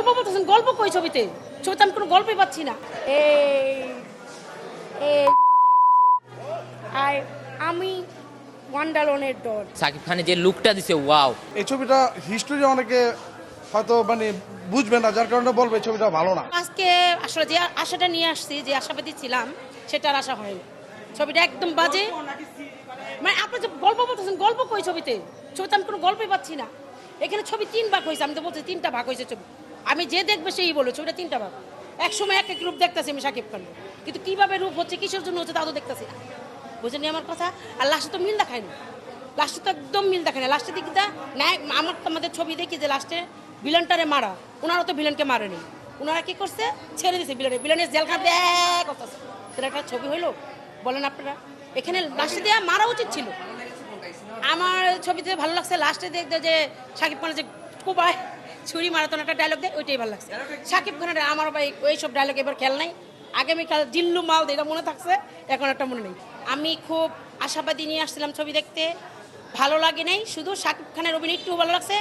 গল্প বলতেছেন, গল্প কই ছবিতে? ছবিতে আমি কোনো গল্পই পাচ্ছি না। আমি ওয়ান্ডারলনের ডট। সাকিব খানের যে লুকটা দিছে, ওয়াও। এই ছবিটা হিস্টোরি অনেকে হয়তো বুঝবে না, যার কারণে বলবে ছবিটা ভালো না। আজকে আসলে যে আশাটা নিয়ে আসছি, যে আশাবাদী ছিলাম, সেটা আর আশা হয়নি। ছবিটা একদম বাজে। আপনি যে গল্প বলতেছেন, গল্প কই ছবিতে? ছবিতে আমি কোনো গল্পই পাচ্ছি না। এখানে ছবি 3 ভাগ হয়েছে, আমি তো বলছি 3টা ভাগ হয়েছে ছবি। আমি যে দেখবে সেই বলো ছবিটা 3টা ভাগ। এক সময় এক এক রূপ দেখতেছি আমি শাকিব খান, কিন্তু কিভাবে রূপ হচ্ছে, কিসের জন্য হচ্ছে, তাও তো দেখতেছি না। বুঝেনি আমার কথা? আর লাস্টে তো মিল দেখায় না, লাস্টে তো একদম মিল দেখায় না। লাস্টের দিকটা ন্যায়, আমাদের ছবি দেখি যে লাস্টে ভিলেনটারে মারা, ওনারা তো ভিলেনকে মারেনি, ওনারা কি করছে, ছেড়ে দিয়েছে ভিলেনের জেল খাতে করতেছে। সেটা একটা ছবি হইলো বলেন আপনারা? এখানে লাস্টে দেওয়া মারা উচিত ছিল। আমার ছবিতে ভালো লাগছে লাস্টে দেখতে যে শাকিব খানের যে কোবায় ছুরি মারাতন একটা ডায়লগ দেয়, ওইটাই ভালো লাগছে শাকিব খানের। আমার ভাই ওইসব ডায়লগ এবার খেয়াল নাই, আগামীকাল জিল্লু মাল এটা মনে থাকছে, এখন একটা মনে নেই। আমি খুব আশাবাদী নিয়ে আসছিলাম ছবি দেখতে, ভালো লাগে নাই। শুধু শাকিব খানের অভিনয় একটু ভালো লাগছে,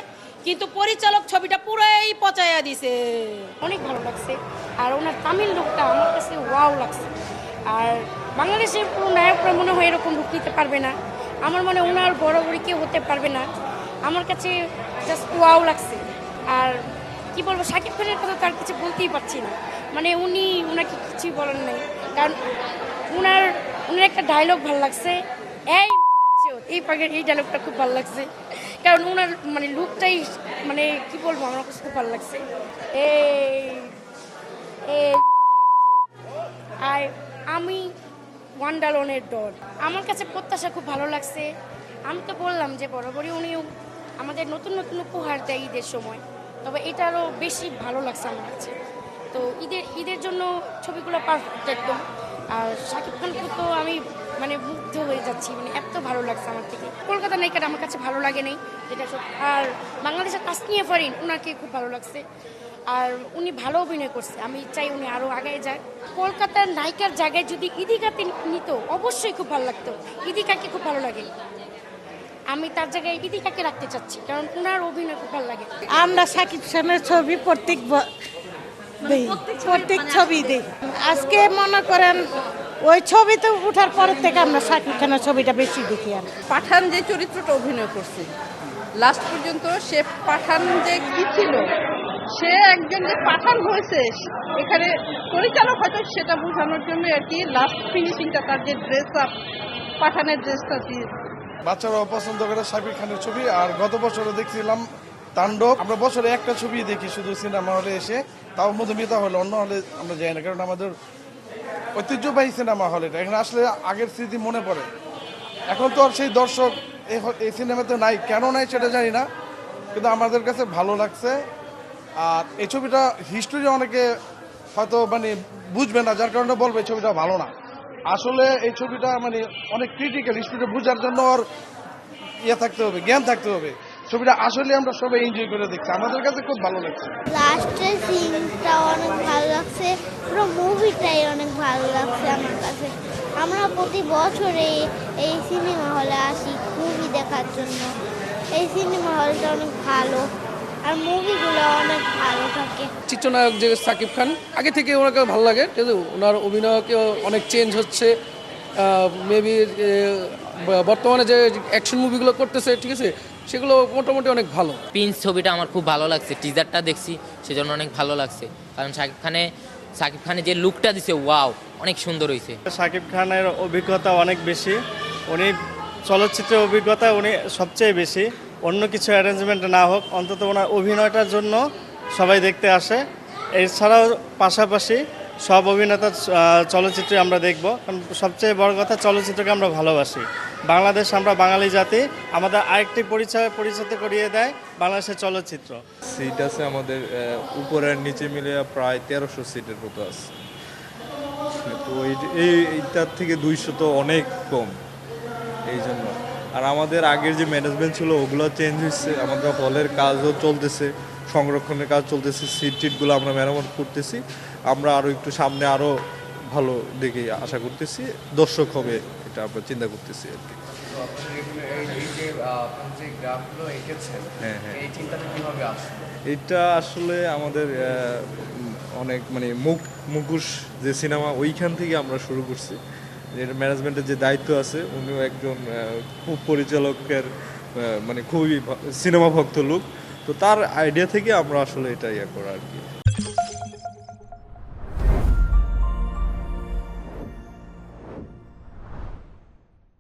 কিন্তু পরিচালক ছবিটা পুরোই পচাইয়া দিছে। অনেক ভালো লাগছে, আর ওনার তামিল লুকটা আমার কাছে ওয়াও লাগছে। আর বাংলাদেশের পুরো নায়করা মনে হয় এরকম লুক নিতে পারবে না, আমার মনে ওনার বড় কেউ হতে পারবে না। আমার কাছে জাস্ট ওয়াও লাগছে। আর কি বলবো, শাকিব খানের কথা তার কিছু বলতেই পারছি না, ওনাকে কিছুই বলার নেই। কারণ ওনার একটা ডায়লগ ভালো লাগছে, এই ডায়লগটা খুব ভালো লাগছে। কারণ ওনার লুকটাই কি বলবো, আমার কাছে খুব ভালো লাগছে। আর আমি ওয়ান্ডারলনের ডট। আমার কাছে প্রত্যাশা খুব ভালো লাগছে। আমি তো বললাম যে বরাবরই উনিও আমাদের নতুন নতুন উপহার দেয় ঈদের সময়, তবে এটা আরও বেশি ভালো লাগছে আমার কাছে। তো ঈদের জন্য ছবিগুলো পারফেক্ট একদম। আর শাকিব খানকে তো আমি মুগ্ধ হয়ে যাচ্ছি, এত ভালো লাগছে আমার থেকে। কলকাতা নায়িকাটা আমার কাছে ভালো লাগে নাই, যেটা আর বাংলাদেশের তাসনিয়া ফারিন, ওনাকে খুব ভালো লাগছে। আর উনি ভালো অভিনয় করছে, আমি চাই উনি আরও আগায় যাক। কলকাতার নায়িকার জায়গায় যদি ইদিকাকে নিত অবশ্যই খুব ভালো লাগতো। ইদিকাকে খুব ভালো লাগে, আমি তার জায়গায় ইদিকাকে রাখতে চাচ্ছি, কারণ ওনার অভিনয় খুব ভালো লাগে। আমরা শাকিব খানের ছবি প্রত্যেক ছবি দিই। আজকে মনে করেন ওই ছবিতে ওঠার পরের থেকে আমরা শাকিব খানের ছবিটা বেশি দেখি। আর পাঠান যে চরিত্রটা অভিনয় করছে লাস্ট পর্যন্ত, সে পাঠান যে কি ছিল, সে একজন যে পাঠান হয়েছে, এখানে পরিচালক হয়তো সেটা বোঝানোর জন্য আর কি লাস্ট ফিনিশিংটা, তার যে ড্রেস আপ, পাঠানের ড্রেসটা দিয়ে। বাচ্চারাও পছন্দ করে শাকিব খানের ছবি। আর গত বছরে দেখছিলাম তাণ্ডব। আমরা বছরে একটা ছবি দেখি শুধু সিনেমা হলে এসে, তাও মধুমিতা হলে, অন্য হলে আমরা যাই না, কারণ আমাদের ঐতিহ্যবাহী সিনেমা হল এটা। এখানে আসলে আগের স্মৃতি মনে পড়ে। এখন তো আর সেই দর্শক এই সিনেমাতে নাই, কেন নাই সেটা জানি না, কিন্তু আমাদের কাছে ভালো লাগছে। আর এই ছবিটা হিস্টোরি অনেকে হয়তো বুঝবে না, যার কারণে বলবে এই ছবিটা ভালো না। আসলে এই ছবিটা অনেক ক্রিটিক্যাল, হিস্টোরিটা বোঝার জন্য ওর থাকতে হবে, জ্ঞান থাকতে হবে। ছবিটা আসলে আমরা সবাই এনজয় করে দেখছি, আমাদের কাছে খুব ভালো লাগছে। লাস্টের সিনটা অনেক ভালো লাগছে, পুরো মুভিটাই অনেক ভালো লাগছে আমার কাছে। আমরা প্রতি বছরে এই সিনেমা হলে আসি মুভি দেখার জন্য। এই সিনেমা হলটা অনেক ভালো, আর মুভিগুলো অনেক ভালো থাকে। চিত্রনায়ক যে সাকিব খান, আগে থেকে ওনাকে ভালো লাগে, কিন্তু ওনার অভিনয়কে অনেক চেঞ্জ হচ্ছে। মেবি বর্তমানে যে অ্যাকশন মুভিগুলো করতেছে, ঠিক আছে, সেগুলো মোটামুটি অনেক ভালো। প্রিন্স ছবিটা আমার খুব ভালো লাগছে, টিজারটা দেখছি, সেজন্য অনেক ভালো লাগছে। কারণ শাকিব খানের যে লুকটা দিছে, ওয়াও, অনেক সুন্দর হয়েছে। শাকিব খানের অভিজ্ঞতা অনেক বেশি, উনি চলচ্চিত্রের অভিজ্ঞতা উনি সবচেয়ে বেশি। অন্য কিছু অ্যারেঞ্জমেন্ট না হোক, অন্তত ওনার অভিনয়টার জন্য সবাই দেখতে আসে। এছাড়াও পাশাপাশি সব অভিনেতা চলচ্চিত্রে আমরা দেখব, কারণ সবচেয়ে বড় কথা চলচ্চিত্রকে আমরা ভালোবাসি। বাংলাদেশ, আমরা বাঙালি জাতি, আমাদের আরেকটি পরিচিত করিয়ে দেয় বাংলাদেশের চলচ্চিত্র। সিট আছে আমাদের উপরের নিচে মিলে প্রায় 1300 সিটের মতো আছে। তো এইটার থেকে 200 তো অনেক কম, এই জন্য। আর আমাদের আগের যে ম্যানেজমেন্ট ছিল ওগুলো চেঞ্জ হয়েছে, আমাদের হলের কাজও চলতেছে, সংরক্ষণের কাজ চলতেছে, সিটগুলো আমরা মেরামত করতেছি। আমরা আরও একটু সামনে আরও ভালো দেখে আশা করতেছি, দর্শক হবে এটা আমরা চিন্তা করতেছি আর কি। এই যে গ্রাফগুলো এঁকেছেন, এই চিন্তাটা কিভাবে আসলো? এটা আসলে আমাদের অনেক মানে মুখোশ যে সিনেমা ওইখান থেকে আমরা শুরু করছি। এর ম্যানেজমেন্টের যে দায়িত্ব আছে উনিও একজন খুব পরিচালকের মানে খুবই সিনেমা ভক্ত লোক, তো তার আইডিয়া থেকে আমরা আসলে এটা ইয়ে করা আর কি।